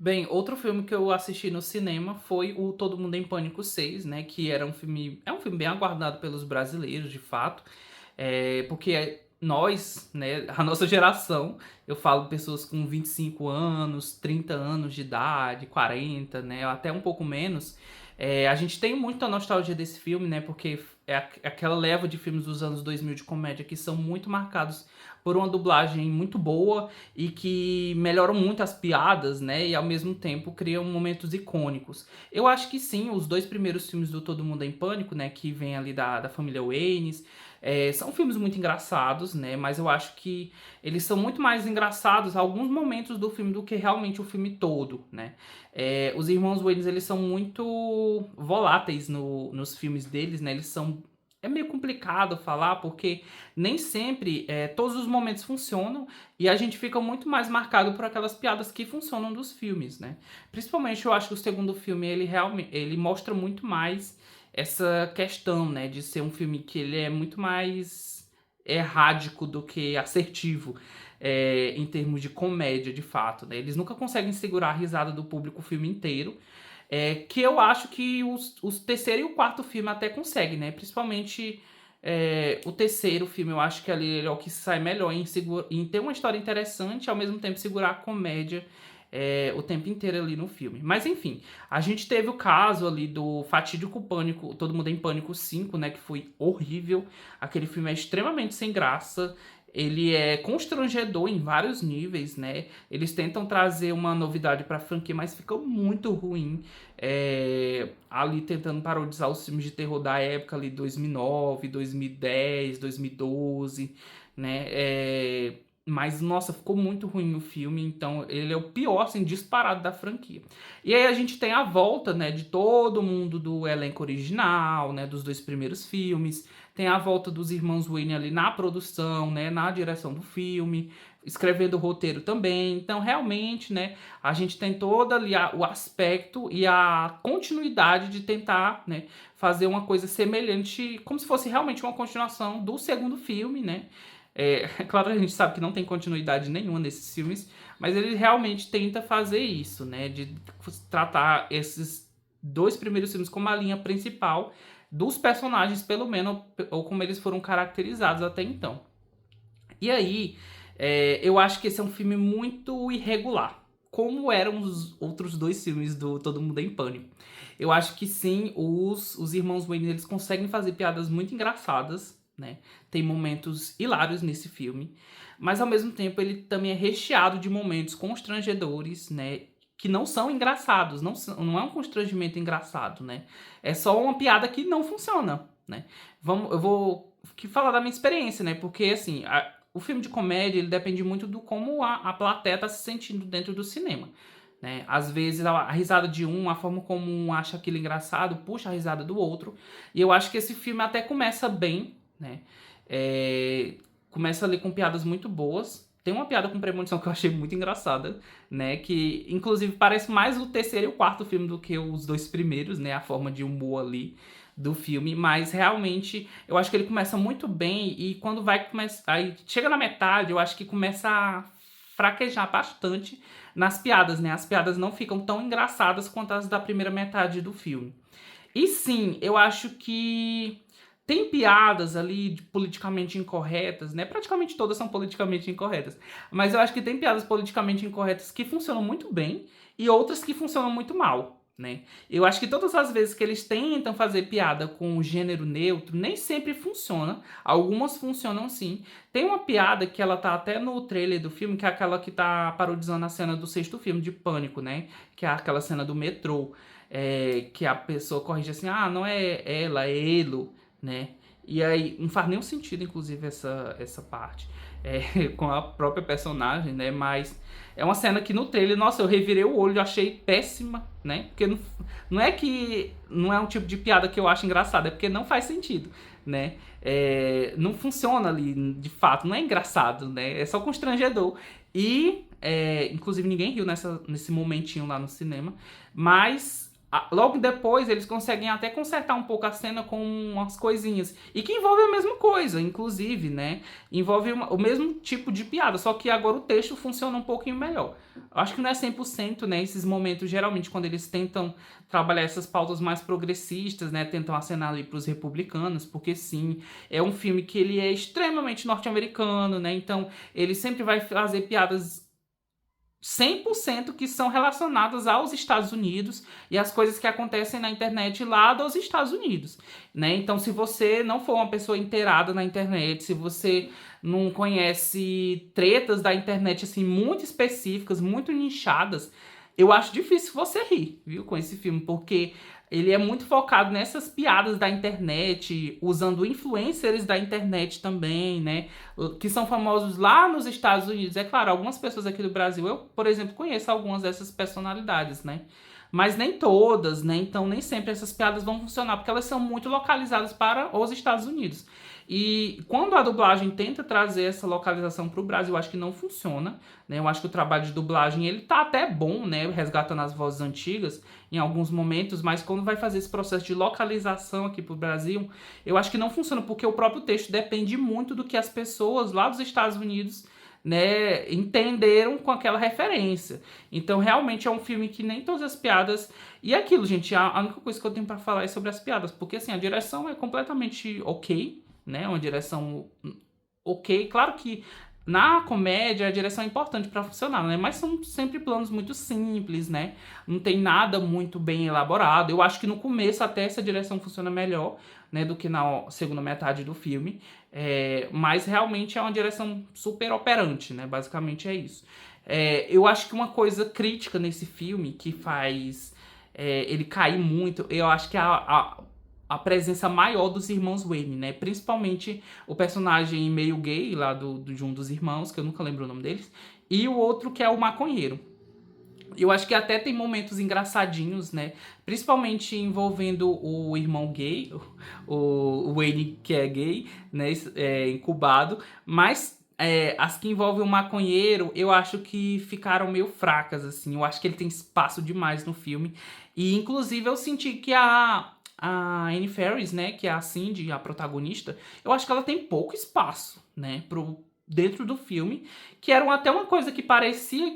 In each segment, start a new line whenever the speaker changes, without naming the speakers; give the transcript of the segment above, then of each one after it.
Bem, outro filme que eu assisti no cinema foi o Todo Mundo em Pânico 6, né, que era um filme é um filme bem aguardado pelos brasileiros, de fato, porque nós, né, a nossa geração, eu falo pessoas com 25 anos, 30 anos de idade, 40, né, até um pouco menos, a gente tem muita nostalgia desse filme, né, porque é aquela leva de filmes dos anos 2000 de comédia que são muito marcados por uma dublagem muito boa e que melhoram muito as piadas, né? E ao mesmo tempo criam momentos icônicos. Eu acho que sim, os dois primeiros filmes do Todo Mundo em Pânico, né? Que vem ali da família Waynes, são filmes muito engraçados, né? Mas eu acho que eles são muito mais engraçados alguns momentos do filme do que realmente o filme todo, né? Os irmãos Waynes, eles são muito voláteis nos filmes deles, né? Eles são é meio complicado falar porque nem sempre todos os momentos funcionam e a gente fica muito mais marcado por aquelas piadas que funcionam dos filmes, né? Principalmente eu acho que o segundo filme ele realmente ele mostra muito mais essa questão, né, de ser um filme que ele é muito mais errático do que assertivo. Em termos de comédia, de fato, né? Eles nunca conseguem segurar a risada do público o filme inteiro, que eu acho que os terceiro e o quarto filme até conseguem, né? Principalmente o terceiro filme, eu acho que ali ele é o que sai melhor em ter uma história interessante e ao mesmo tempo segurar a comédia o tempo inteiro ali no filme. Mas enfim, a gente teve o caso ali do fatídico Pânico, Todo Mundo em Pânico 5, né? Que foi horrível. Aquele filme é extremamente sem graça. Ele é constrangedor em vários níveis, né? Eles tentam trazer uma novidade pra franquia, mas fica muito ruim. Ali tentando parodizar os filmes de terror da época ali, 2009, 2010, 2012, né? Mas, nossa, ficou muito ruim o filme, então ele é o pior, assim, disparado da franquia. E aí a gente tem a volta, né, de todo mundo do elenco original, né, dos dois primeiros filmes. Tem a volta dos irmãos Wayne ali na produção, né, na direção do filme, escrevendo o roteiro também. Então, realmente, né, a gente tem todo ali o aspecto e a continuidade de tentar, né, fazer uma coisa semelhante, como se fosse realmente uma continuação do segundo filme, né? Claro que a gente sabe que não tem continuidade nenhuma nesses filmes, mas ele realmente tenta fazer isso, né? De tratar esses dois primeiros filmes como a linha principal dos personagens, pelo menos, ou como eles foram caracterizados até então. E aí, eu acho que esse é um filme muito irregular, como eram os outros dois filmes do Todo Mundo em Pânico. Eu acho que sim, os irmãos Wayne eles conseguem fazer piadas muito engraçadas, né? Tem momentos hilários nesse filme, mas ao mesmo tempo ele também é recheado de momentos constrangedores, né? Que não são engraçados, não é um constrangimento engraçado, né? É só uma piada que não funciona, né? Eu vou falar da minha experiência, né? Porque assim, o filme de comédia ele depende muito do como a plateia está se sentindo dentro do cinema. Né? Às vezes a risada de um, a forma como um acha aquilo engraçado, puxa a risada do outro. E eu acho que esse filme até começa bem, né? Começa ali com piadas muito boas. Tem uma piada com premonição que eu achei muito engraçada, né? Que inclusive parece mais o terceiro e o quarto filme do que os dois primeiros, né? A forma de humor ali do filme, mas realmente eu acho que ele começa muito bem e quando vai começar, aí chega na metade, eu acho que começa a fraquejar bastante nas piadas, né? As piadas não ficam tão engraçadas quanto as da primeira metade do filme. E sim, eu acho que tem piadas ali politicamente incorretas, né? Praticamente todas são politicamente incorretas. Mas eu acho que tem piadas politicamente incorretas que funcionam muito bem e outras que funcionam muito mal. Né? Eu acho que todas as vezes que eles tentam fazer piada com o gênero neutro, nem sempre funciona. Algumas funcionam sim. Tem uma piada que ela tá até no trailer do filme, que é aquela que tá parodizando a cena do sexto filme de Pânico, né? Que é aquela cena do metrô. Que a pessoa corrige assim, ah, não é ela, é ele, né? E aí não faz nenhum sentido, inclusive, essa parte com a própria personagem, né? Mas é uma cena que no trailer, nossa, eu revirei o olho, achei péssima, né? Porque não é que não é um tipo de piada que eu acho engraçada, é porque não faz sentido, né? Não funciona ali, de fato, não é engraçado, né? É só constrangedor. E, inclusive, ninguém riu nesse momentinho lá no cinema, mas logo depois eles conseguem até consertar um pouco a cena com umas coisinhas. E que envolve a mesma coisa, inclusive, né? Envolve o mesmo tipo de piada, só que agora o texto funciona um pouquinho melhor. Eu acho que não é 100%, né? Esses momentos, geralmente, quando eles tentam trabalhar essas pautas mais progressistas, né? Tentam acenar ali pros republicanos, porque sim, é um filme que ele é extremamente norte-americano, né? Então, ele sempre vai fazer piadas 100% que são relacionadas aos Estados Unidos e às coisas que acontecem na internet lá dos Estados Unidos, né? Então, se você não for uma pessoa inteirada na internet, se você não conhece tretas da internet assim muito específicas, muito nichadas, eu acho difícil você rir, viu, com esse filme, porque ele é muito focado nessas piadas da internet, usando influencers da internet também, né? Que são famosos lá nos Estados Unidos. É claro, algumas pessoas aqui do Brasil, eu, por exemplo, conheço algumas dessas personalidades, né? Mas nem todas, né? Então nem sempre essas piadas vão funcionar, porque elas são muito localizadas para os Estados Unidos. E quando a dublagem tenta trazer essa localização para o Brasil, eu acho que não funciona, né? Eu acho que o trabalho de dublagem ele tá até bom, né? Resgatando as vozes antigas em alguns momentos, mas quando vai fazer esse processo de localização aqui para o Brasil, eu acho que não funciona, porque o próprio texto depende muito do que as pessoas lá dos Estados Unidos, né, entenderam com aquela referência. Então, realmente é um filme que nem todas as piadas. E é aquilo, gente, a única coisa que eu tenho para falar é sobre as piadas, porque assim, a direção é completamente ok, né? Uma direção ok. Claro que na comédia a direção é importante para funcionar, né? Mas são sempre planos muito simples, né? Não tem nada muito bem elaborado. Eu acho que no começo até essa direção funciona melhor, né, do que na segunda metade do filme. Mas realmente é uma direção super operante, né? Basicamente é isso. Eu acho que uma coisa crítica nesse filme que faz ele cair muito, eu acho que é a presença maior dos irmãos Wayne, né? Principalmente o personagem meio gay lá de um dos irmãos, que eu nunca lembro o nome deles, e o outro que é o maconheiro. Eu acho que até tem momentos engraçadinhos, né? Principalmente envolvendo o irmão gay, o Wayne que é gay, né? Incubado. Mas as que envolvem o maconheiro, eu acho que ficaram meio fracas, assim. Eu acho que ele tem espaço demais no filme. E, inclusive, eu senti que a Anne Faris, né? Que é a Cindy, a protagonista, eu acho que ela tem pouco espaço, né? Dentro do filme, que era até uma coisa que parecia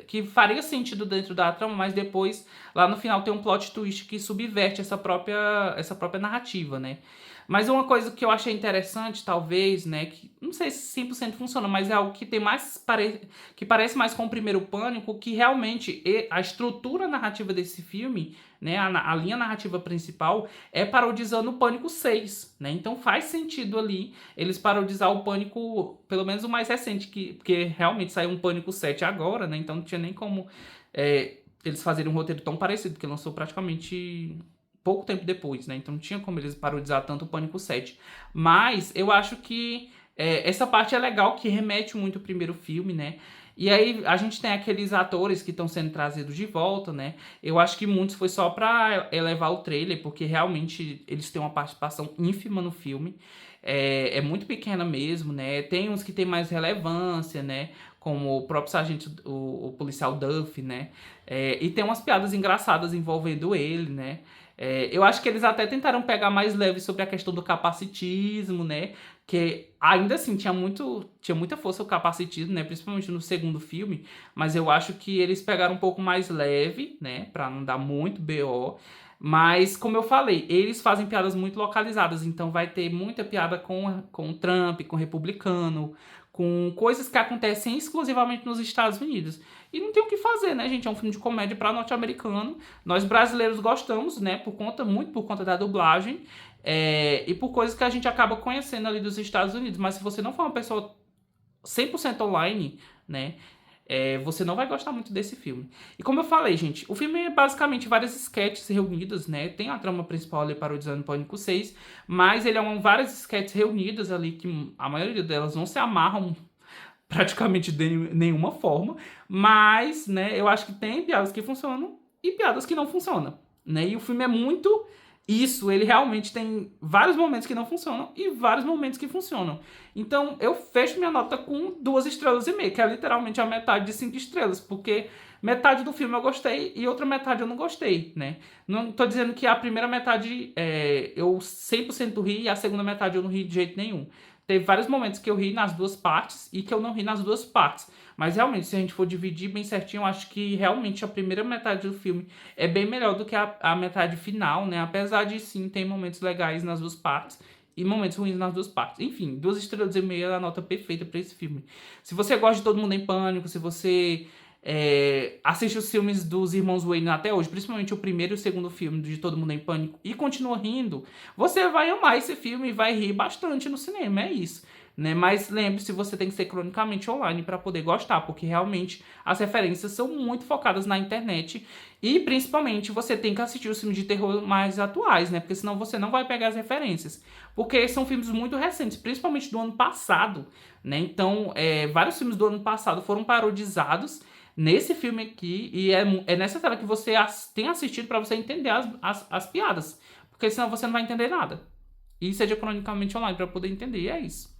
que faria sentido dentro da trama, mas depois, lá no final, tem um plot twist que subverte essa própria narrativa, né? Mas uma coisa que eu achei interessante, talvez, né, que não sei se 100% funciona, mas é algo que tem que parece mais com o Primeiro Pânico, que realmente a estrutura narrativa desse filme, né, a linha narrativa principal é parodizando o Pânico 6, né? Então faz sentido ali eles parodizar o Pânico, pelo menos o mais recente, porque realmente saiu um Pânico 7 agora, né? Então não tinha nem como eles fazerem um roteiro tão parecido, porque lançou praticamente pouco tempo depois, né? Então não tinha como eles parodizar tanto o Pânico 7. Mas eu acho que essa parte é legal, que remete muito ao primeiro filme, né? E aí a gente tem aqueles atores que estão sendo trazidos de volta, né? Eu acho que muitos foi só pra elevar o trailer, porque realmente eles têm uma participação ínfima no filme. É muito pequena mesmo, né? Tem uns que tem mais relevância, né? Como o próprio sargento, o policial Duff, né? E tem umas piadas engraçadas envolvendo ele, né? Eu acho que eles até tentaram pegar mais leve sobre a questão do capacitismo, né? Que ainda assim tinha muita força o capacitismo, né? Principalmente no segundo filme. Mas eu acho que eles pegaram um pouco mais leve, né? Pra não dar muito BO. Mas, como eu falei, eles fazem piadas muito localizadas. Então vai ter muita piada com Trump, com republicano, com coisas que acontecem exclusivamente nos Estados Unidos. E não tem o que fazer, né, gente? É um filme de comédia para norte-americano. Nós brasileiros gostamos, né? Muito por conta da dublagem. E por coisas que a gente acaba conhecendo ali dos Estados Unidos. Mas se você não for uma pessoa 100% online, né? Você não vai gostar muito desse filme. E como eu falei, gente, o filme é basicamente várias sketches reunidas, né? Tem a trama principal ali parodizando Pânico 6, mas ele é várias sketches reunidas ali que a maioria delas não se amarram praticamente de nenhuma forma, mas, né, eu acho que tem piadas que funcionam e piadas que não funcionam, né? E o filme é muito Isso, ele realmente tem vários momentos que não funcionam e vários momentos que funcionam. Então, eu fecho minha nota com 2,5 estrelas, que é literalmente a metade de 5 estrelas, porque metade do filme eu gostei e outra metade eu não gostei, né? Não tô dizendo que a primeira metade eu 100% ri e a segunda metade eu não ri de jeito nenhum. Teve vários momentos que eu ri nas duas partes e que eu não ri nas duas partes. Mas realmente, se a gente for dividir bem certinho, eu acho que realmente a primeira metade do filme é bem melhor do que a metade final, né? Apesar de sim ter momentos legais nas duas partes e momentos ruins nas duas partes. Enfim, 2,5 estrelas é a nota perfeita para esse filme. Se você gosta de Todo Mundo em Pânico, se você assiste os filmes dos irmãos Wayne até hoje, principalmente o primeiro e o segundo filme de Todo Mundo em Pânico, e continua rindo, você vai amar esse filme e vai rir bastante no cinema, é isso. Né? Mas lembre-se, você tem que ser cronicamente online para poder gostar, porque realmente as referências são muito focadas na internet e principalmente você tem que assistir os filmes de terror mais atuais, né? Porque senão você não vai pegar as referências, porque são filmes muito recentes, principalmente do ano passado, né? Então, vários filmes do ano passado foram parodizados nesse filme aqui e é nessa tela que você tem assistido para você entender as piadas, porque senão você não vai entender nada. E seja cronicamente online para poder entender, e é isso.